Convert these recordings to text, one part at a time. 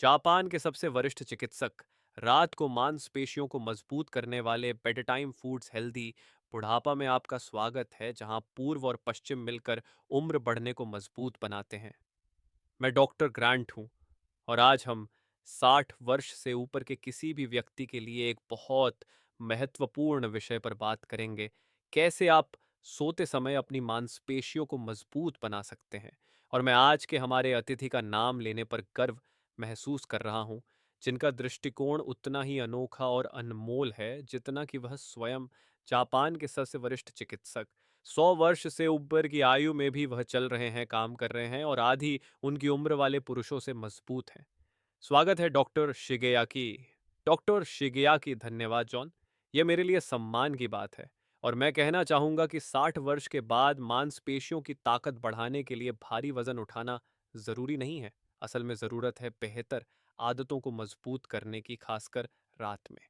Japan के सबसे वरिष्ठ चिकित्सक रात को मांसपेशियों को मजबूत करने वाले बेड टाइम फूड्स हेल्दी बुढ़ापा में आपका स्वागत है, जहां पूर्व और पश्चिम मिलकर उम्र बढ़ने को मजबूत बनाते हैं। मैं डॉक्टर ग्रांट हूं और आज हम 60 वर्ष से ऊपर के किसी भी व्यक्ति के लिए एक बहुत महत्वपूर्ण विषय पर बात करेंगे। कैसे आप सोते समय अपनी मांसपेशियों को मजबूत बना सकते हैं। और मैं आज के हमारे अतिथि का नाम लेने पर गर्व महसूस कर रहा हूं, जिनका दृष्टिकोण उतना ही अनोखा और अनमोल है जितना कि वह स्वयं। जापान के सबसे वरिष्ठ चिकित्सक, 100 वर्ष से ऊपर की आयु में भी वह चल रहे हैं, काम कर रहे हैं और आधी उनकी उम्र वाले पुरुषों से मजबूत हैं। स्वागत है डॉक्टर शिगेयाकी। डॉक्टर शिगेयाकी, धन्यवाद जॉन। यह मेरे लिए सम्मान की बात है। और मैं कहना चाहूंगा कि 60 वर्ष के बाद मांसपेशियों की ताकत बढ़ाने के लिए भारी वजन उठाना जरूरी नहीं है। असल में जरूरत है बेहतर आदतों को मजबूत करने की, खासकर रात में।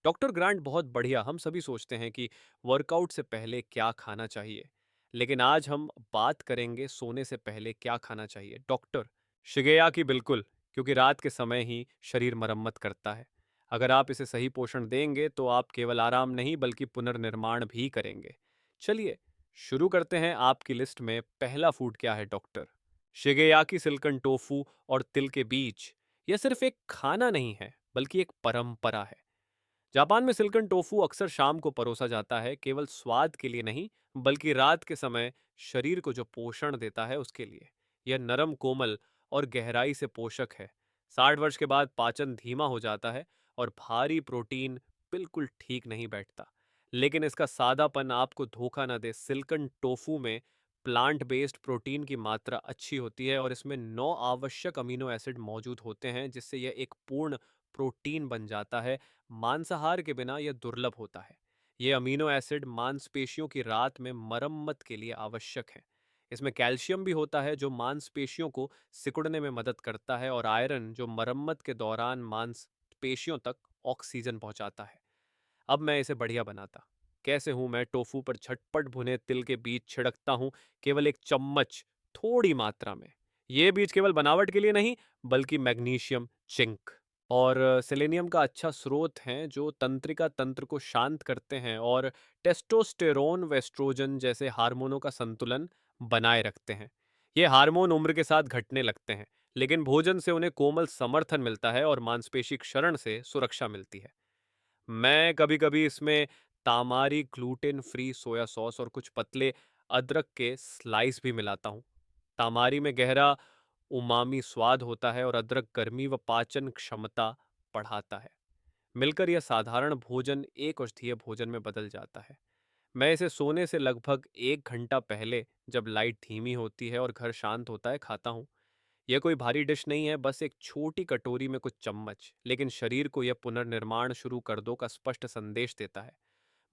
डॉक्टर ग्रांट, बहुत बढ़िया। हम सभी सोचते हैं कि वर्कआउट से पहले क्या खाना चाहिए, लेकिन आज हम बात करेंगे सोने से पहले क्या खाना चाहिए। डॉक्टर शिगेया की, बिल्कुल, क्योंकि रात के समय ही शरीर मरम्मत करता है। अगर आप इसे सही पोषण देंगे तो आप केवल आराम नहीं बल्कि पुनर्निर्माण भी करेंगे। चलिए शुरू करते हैं। आपकी लिस्ट में पहला फूड क्या है डॉक्टर शिगेयाकी? सिल्कन टोफू और तिल के बीज। यह सिर्फ एक खाना नहीं है बल्कि एक परंपरा है। जापान में सिल्कन टोफू अक्सर शाम को परोसा जाता है, केवल स्वाद के लिए नहीं बल्कि रात के समय शरीर को जो पोषण देता है उसके लिए। यह नरम, कोमल और गहराई से पोषक है। 60 वर्ष के बाद पाचन धीमा हो जाता है और भारी प्रोटीन बिल्कुल ठीक नहीं बैठता। लेकिन इसका सादापन आपको धोखा न दे। सिल्कन टोफू में प्लांट बेस्ड प्रोटीन की मात्रा अच्छी होती है और इसमें 9 आवश्यक अमीनो एसिड मौजूद होते हैं, जिससे यह एक पूर्ण प्रोटीन बन जाता है। मांसाहार के बिना यह दुर्लभ होता है। ये अमीनो एसिड मांसपेशियों की रात में मरम्मत के लिए आवश्यक है। इसमें कैल्शियम भी होता है जो मांसपेशियों को सिकुड़ने में मदद करता है, और आयरन जो मरम्मत के दौरान मांसपेशियों तक ऑक्सीजन पहुंचाता है। अब मैं इसे बढ़िया बनाता कैसे हूं? मैं टोफू पर झटपट भुने तिल के बीज छिड़कता हूं, केवल 1 चम्मच, थोड़ी मात्रा में। ये बीज केवल बनावट के लिए नहीं बल्कि मैग्नीशियम, जिंक और सेलेनियम का अच्छा स्रोत हैं, जो तंत्रिका तंत्र को शांत करते हैं और टेस्टोस्टेरोन व एस्ट्रोजन जैसे हार्मोनों का संतुलन बनाए रखते हैं। ये हार्मोन उम्र के साथ घटने लगते हैं, लेकिन भोजन से उन्हें कोमल समर्थन मिलता है और मांसपेशी क्षरण से सुरक्षा मिलती है। मैं कभी-कभी इसमें तामारी, ग्लूटेन फ्री सोया सॉस और कुछ पतले अदरक के स्लाइस भी मिलाता हूँ। तामारी में गहरा उमामी स्वाद होता है और अदरक गर्मी व पाचन क्षमता बढ़ाता है। मिलकर यह साधारण भोजन एक औषधीय भोजन में बदल जाता है। मैं इसे सोने से लगभग 1 घंटा पहले, जब लाइट धीमी होती है और घर शांत होता है, खाता हूँ। यह कोई भारी डिश नहीं है, बस एक छोटी कटोरी में कुछ चम्मच, लेकिन शरीर को यह पुनर्निर्माण शुरू कर दो का स्पष्ट संदेश देता है।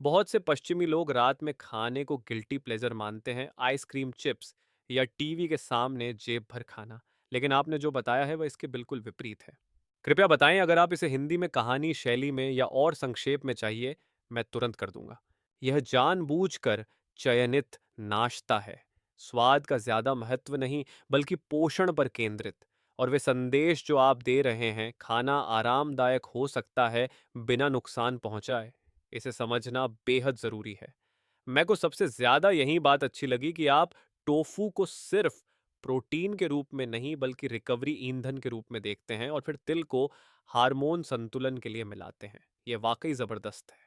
बहुत से पश्चिमी लोग रात में खाने को गिल्टी प्लेजर मानते हैं, आइसक्रीम, चिप्स या टीवी के सामने जेब भर खाना। लेकिन आपने जो बताया है वह इसके बिल्कुल विपरीत है। कृपया बताएं, अगर आप इसे हिंदी में, कहानी शैली में या और संक्षेप में चाहिए, मैं तुरंत कर दूंगा। यह जानबूझकर चयनित नाश्ता है। स्वाद का ज्यादा महत्व नहीं बल्कि पोषण पर केंद्रित। और वे संदेश जो आप दे रहे हैं, खाना आरामदायक हो सकता है बिना नुकसान पहुंचाए, इसे समझना बेहद जरूरी है। मैं को सबसे ज्यादा यही बात अच्छी लगी कि आप टोफू को सिर्फ प्रोटीन के रूप में नहीं बल्कि रिकवरी ईंधन के रूप में देखते हैं, और फिर तिल को हार्मोन संतुलन के लिए मिलाते हैं। यह वाकई जबरदस्त है।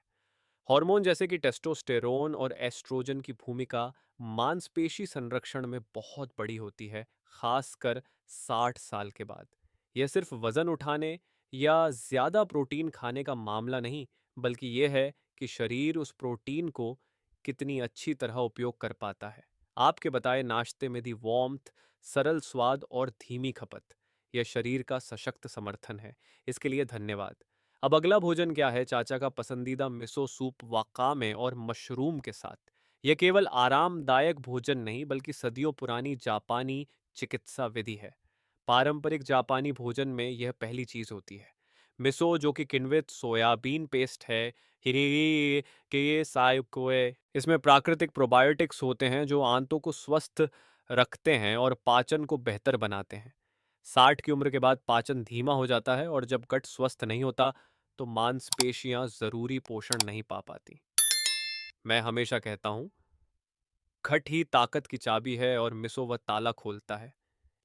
हार्मोन जैसे कि टेस्टोस्टेरोन और एस्ट्रोजन की भूमिका मांसपेशी संरक्षण में बहुत बड़ी होती है, खासकर 60 साल के बाद। यह सिर्फ वजन उठाने या ज्यादा प्रोटीन खाने का मामला नहीं, बल्कि यह है कि शरीर उस प्रोटीन को कितनी अच्छी तरह उपयोग कर पाता है। आपके बताए नाश्ते में दी वार्मथ, सरल स्वाद और धीमी खपत, यह शरीर का सशक्त समर्थन है। इसके लिए धन्यवाद। अब अगला भोजन क्या है? चाचा का पसंदीदा मिसो सूप वाकामे और मशरूम के साथ। यह केवल आरामदायक भोजन नहीं बल्कि सदियों पुरानी जापानी चिकित्सा विधि है। पारंपरिक जापानी भोजन में यह पहली चीज होती है। मिसो, जो कि किण्वित सोयाबीन पेस्ट है, हिरेगी के ये सायुकोए, इसमें प्राकृतिक प्रोबायोटिक्स होते हैं जो आंतों को स्वस्थ रखते हैं और पाचन को बेहतर बनाते हैं। 60 की उम्र के बाद पाचन धीमा हो जाता है और जब गट स्वस्थ नहीं होता तो मांसपेशियां जरूरी पोषण नहीं पा पाती। मैं हमेशा कहता हूँ, खट ही ताकत की चाबी है और मिसो वह ताला खोलता है।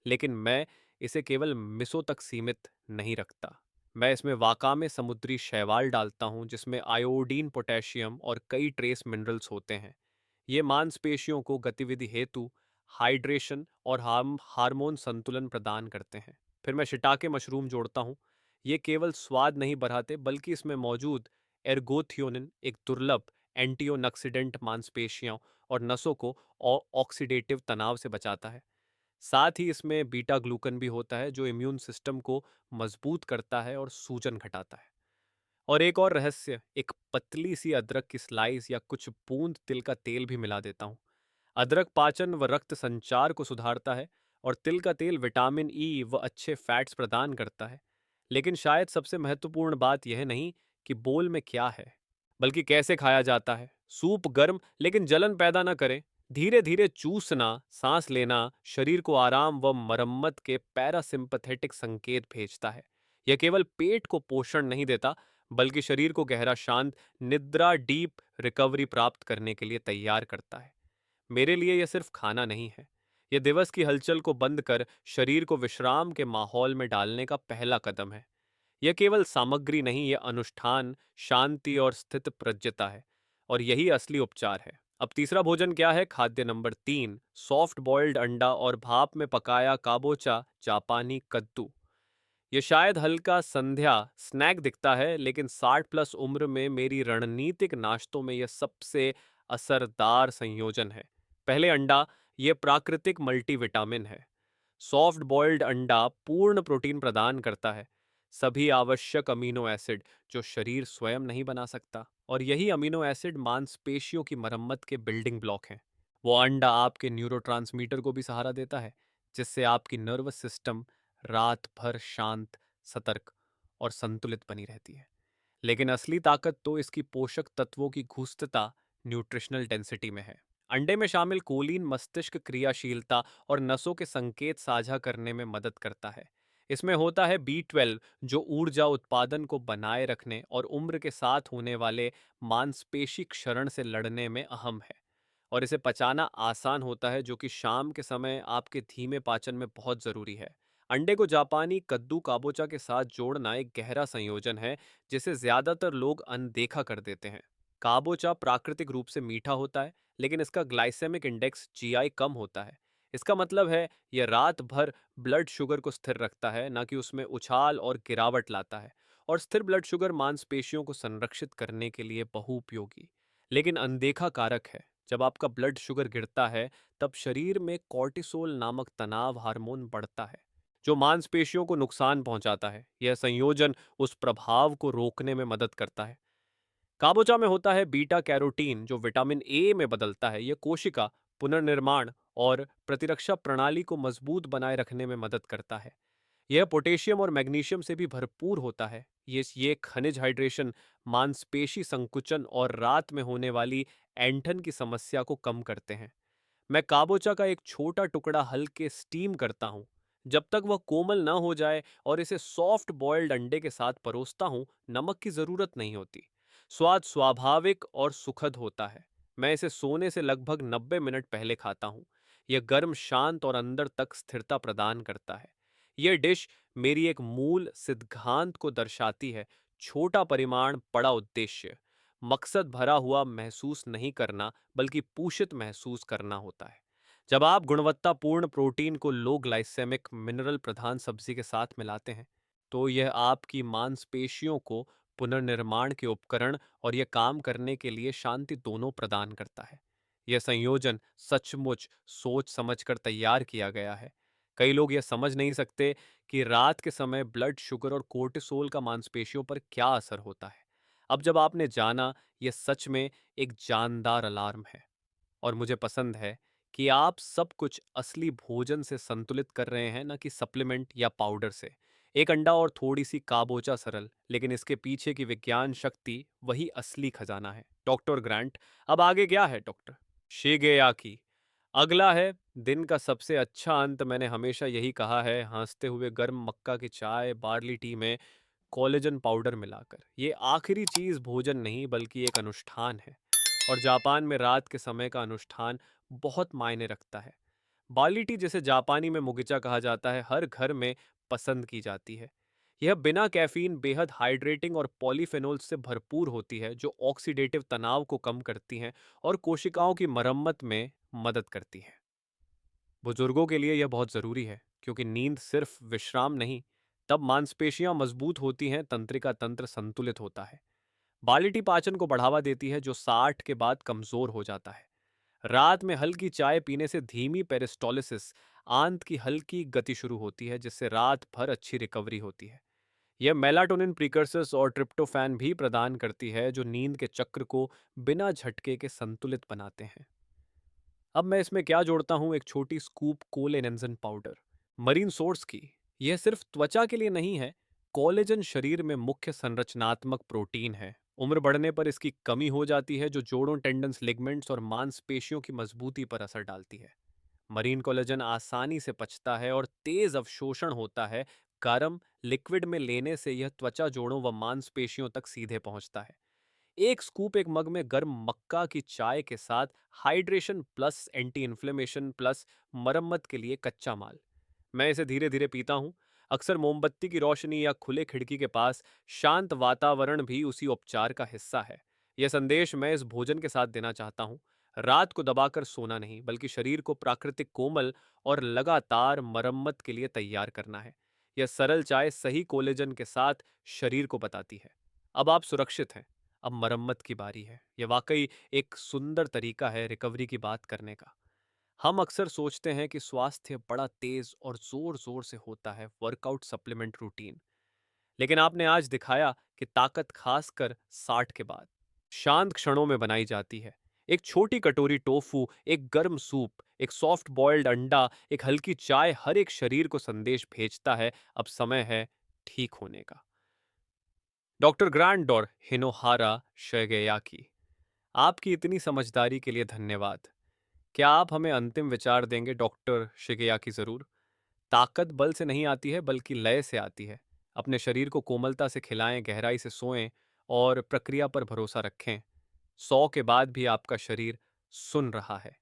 लेकिन मैं इसे केवल मिसो तक सीमित नहीं रखता। मैं इसमें वाका में समुद्री शैवाल डालता हूँ जिसमें आयोडीन, पोटेशियम और कई ट्रेस मिनरल्स होते हैं। ये मांसपेशियों को गतिविधि हेतु हाइड्रेशन और हार्मोन संतुलन प्रदान करते हैं। फिर मैं शिटाके मशरूम जोड़ता हूँ। ये केवल स्वाद नहीं बढ़ाते बल्कि इसमें मौजूद एर्गोथियोनिन एक दुर्लभ एंटीओक्सीडेंट मांसपेशियों और नसों को ऑक्सीडेटिव तनाव से बचाता है। साथ ही इसमें बीटा ग्लूकन भी होता है जो इम्यून सिस्टम को मजबूत करता है और सूजन घटाता है। और एक और रहस्य, एक पतली सी अदरक की स्लाइस या कुछ बूंद तिल का तेल भी मिला देता हूँ। अदरक पाचन व रक्त संचार को सुधारता है और तिल का तेल विटामिन ई व अच्छे फैट्स प्रदान करता है। लेकिन शायद सबसे महत्वपूर्ण बात यह नहीं कि बोल में क्या है, बल्कि कैसे खाया जाता है। सूप गर्म लेकिन जलन पैदा न करे। धीरे धीरे चूसना, सांस लेना शरीर को आराम व मरम्मत के पैरासिम्पथेटिक संकेत भेजता है। यह केवल पेट को पोषण नहीं देता बल्कि शरीर को गहरा शांत निद्रा डीप रिकवरी प्राप्त करने के लिए तैयार करता है। मेरे लिए यह सिर्फ खाना नहीं है, यह दिवस की हलचल को बंद कर शरीर को विश्राम के माहौल में डालने का पहला कदम है। यह केवल सामग्री नहीं, यह अनुष्ठान, शांति और स्थित प्रज्ञता है। और यही असली उपचार है। अब तीसरा भोजन क्या है? खाद्य नंबर 3, सॉफ्ट बॉइल्ड अंडा और भाप में पकाया काबोचा जापानी कद्दू। ये शायद हल्का संध्या स्नैक दिखता है, लेकिन 60 प्लस उम्र में मेरी रणनीतिक नाश्तों में यह सबसे असरदार संयोजन है। पहले अंडा, ये प्राकृतिक मल्टीविटामिन है। सॉफ्ट बॉइल्ड अंडा पूर्ण प्रोटीन प्रदान करता है, सभी आवश्यक अमीनो एसिड जो शरीर स्वयं नहीं बना सकता, और यही अमीनो एसिड मांसपेशियों की मरम्मत के बिल्डिंग ब्लॉक हैं। वो अंडा आपके न्यूरोट्रांसमीटर को भी सहारा देता है, जिससे आपकी नर्वस सिस्टम रात भर शांत, सतर्क और संतुलित बनी रहती है। लेकिन असली ताकत तो इसकी पोषक तत्वों की घुस्तता, न्यूट्रिशनल डेंसिटी में है। अंडे में शामिल कोलिन मस्तिष्क क्रियाशीलता और नसों के संकेत साझा करने में मदद करता है। इसमें होता है B12 जो ऊर्जा उत्पादन को बनाए रखने और उम्र के साथ होने वाले मांसपेशी क्षरण से लड़ने में अहम है। और इसे पचाना आसान होता है, जो कि शाम के समय आपके धीमे पाचन में बहुत ज़रूरी है। अंडे को जापानी कद्दू काबोचा के साथ जोड़ना एक गहरा संयोजन है जिसे ज़्यादातर लोग अनदेखा कर देते हैं। काबोचा प्राकृतिक रूप से मीठा होता है, लेकिन इसका ग्लाइसेमिक इंडेक्स GI कम होता है। इसका मतलब है यह रात भर ब्लड शुगर को स्थिर रखता है, ना कि उसमें उछाल और गिरावट लाता है। और स्थिर ब्लड शुगर मांसपेशियों को संरक्षित करने के लिए बहुउपयोगी, लेकिन अनदेखा कारक है। जब आपका ब्लड शुगर गिरता है, तब शरीर में कॉर्टिसोल नामक तनाव हार्मोन बढ़ता है, जो मांसपेशियों को नुकसान पहुंचाता है। यह संयोजन उस प्रभाव को रोकने में मदद करता है। काबोचा में होता है बीटा कैरोटीन जो विटामिन ए में बदलता है। यह कोशिका पुनर्निर्माण और प्रतिरक्षा प्रणाली को मजबूत बनाए रखने में मदद करता है। यह पोटेशियम और मैग्नीशियम से भी भरपूर होता है। ये खनिज हाइड्रेशन मांसपेशी संकुचन और रात में होने वाली ऐंठन की समस्या को कम करते हैं। मैं काबोचा का एक छोटा टुकड़ा हल्के स्टीम करता हूँ जब तक वह कोमल ना हो जाए, और इसे सॉफ्ट बॉइल्ड अंडे के साथ परोसता हूँ। नमक की जरूरत नहीं होती। स्वाद स्वाभाविक और सुखद होता है। मैं इसे सोने से लगभग 90 मिनट पहले खाता हूँ। यह गर्म, शांत और अंदर तक स्थिरता प्रदान करता है। यह डिश मेरी एक मूल सिद्धांत को दर्शाती है: छोटा परिमाण, बड़ा उद्देश्य। मकसद भरा हुआ महसूस नहीं करना, बल्कि पोषित महसूस करना होता है। जब आप गुणवत्तापूर्ण प्रोटीन को लो ग्लाइसेमिक मिनरल प्रधान सब्जी के साथ मिलाते हैं, तो यह आपकी मांसपेशियों को पुनर्निर्माण के उपकरण और यह काम करने के लिए शांति दोनों प्रदान करता है। यह संयोजन सचमुच सोच समझकर तैयार किया गया है। कई लोग यह समझ नहीं सकते कि रात के समय ब्लड शुगर और कोर्टिसोल का मांसपेशियों पर क्या असर होता है। अब जब आपने जाना, यह सच में एक जानदार अलार्म है। और मुझे पसंद है कि आप सब कुछ असली भोजन से संतुलित कर रहे हैं, ना कि सप्लीमेंट या पाउडर से। एक अंडा और थोड़ी सी काबोचा सरल, लेकिन इसके पीछे की विज्ञान शक्ति वही असली खजाना है। डॉक्टर ग्रांट, अब आगे क्या है डॉक्टर? शिगेयाकी, अगला है दिन का सबसे अच्छा अंत। मैंने हमेशा यही कहा है, हँसते हुए गर्म मक्का की चाय, बार्ली टी में कोलेजन पाउडर मिलाकर। ये आखिरी चीज़ भोजन नहीं बल्कि एक अनुष्ठान है। और जापान में रात के समय का अनुष्ठान बहुत मायने रखता है। बार्ली टी, जिसे जापानी में मुगिचा कहा जाता है, हर घर में पसंद की जाती है। यह बिना कैफीन, बेहद हाइड्रेटिंग और पॉलीफेनोल से भरपूर होती है, जो ऑक्सीडेटिव तनाव को कम करती हैं और कोशिकाओं की मरम्मत में मदद करती हैं। बुजुर्गों के लिए यह बहुत ज़रूरी है, क्योंकि नींद सिर्फ विश्राम नहीं, तब मांसपेशियां मजबूत होती हैं, तंत्रिका तंत्र संतुलित होता है। बालिटी पाचन को बढ़ावा देती है, जो 60 के बाद कमजोर हो जाता है। रात में हल्की चाय पीने से धीमी पेरिस्टोलिसिस, आंत की हल्की गति शुरू होती है, जिससे रात भर अच्छी रिकवरी होती है। यह मेलाटोनिन प्रीकर्सर्स और ट्रिप्टोफैन भी प्रदान करती है, जो नींद के चक्र को बिना झटके के संतुलित बनाते हैं। अब मैं इसमें क्या जोड़ता हूँ, एक छोटी स्कूप कोलेनेंजन पाउडर, मरीन सोर्स की। यह सिर्फ त्वचा के लिए नहीं है। कोलेजन शरीर में मुख्य संरचनात्मक प्रोटीन है। उम्र बढ़ने पर इसकी कमी हो जाती है, जो जोड़ों, टेंडन्स, लिगमेंट्स और मांसपेशियों की मजबूती पर असर डालती है। मरीन कोलेजन आसानी से पचता है और तेज अवशोषण होता है। गर्म लिक्विड में लेने से यह त्वचा, जोड़ों व मांसपेशियों तक सीधे पहुंचता है। एक स्कूप एक मग में गर्म मक्का की चाय के साथ, hydration plus anti inflammation plus मरम्मत के लिए कच्चा माल। मैं इसे धीरे धीरे पीता हूँ, अक्सर मोमबत्ती की रोशनी या खुले खिड़की के पास। शांत वातावरण भी उसी उपचार का हिस्सा है। यह संदेश मैं इस भोजन के साथ देना चाहता हूँ। रात को दबाकर सोना नहीं, बल्कि शरीर को प्राकृतिक, कोमल और लगातार मरम्मत के लिए तैयार करना है। यह सरल चाय सही कोलेजन के साथ शरीर को बताती है, अब आप सुरक्षित हैं। अब मरम्मत की बारी है। यह वाकई एक सुंदर तरीका है रिकवरी की बात करने का। हम अक्सर सोचते हैं कि स्वास्थ्य बड़ा तेज और जोर जोर से होता है, वर्कआउट, सप्लीमेंट, रूटीन। लेकिन आपने आज दिखाया कि ताकत खासकर 60 के बाद शांत क्षणों में बनाई जाती है। एक छोटी कटोरी टोफू, एक गर्म सूप, एक सॉफ्ट बॉइल्ड अंडा, एक हल्की चाय, हर एक शरीर को संदेश भेजता है, अब समय है ठीक होने का। डॉक्टर ग्रैंडोर हिनोहारा शगेयाकी, आपकी इतनी समझदारी के लिए धन्यवाद। क्या आप हमें अंतिम विचार देंगे डॉक्टर शिगेयाकी? जरूर। ताकत बल से नहीं आती है, बल्कि लय से आती है। अपने शरीर को कोमलता से खिलाएं, गहराई से सोएं और प्रक्रिया पर भरोसा रखें। 100 के बाद भी आपका शरीर सुन रहा है।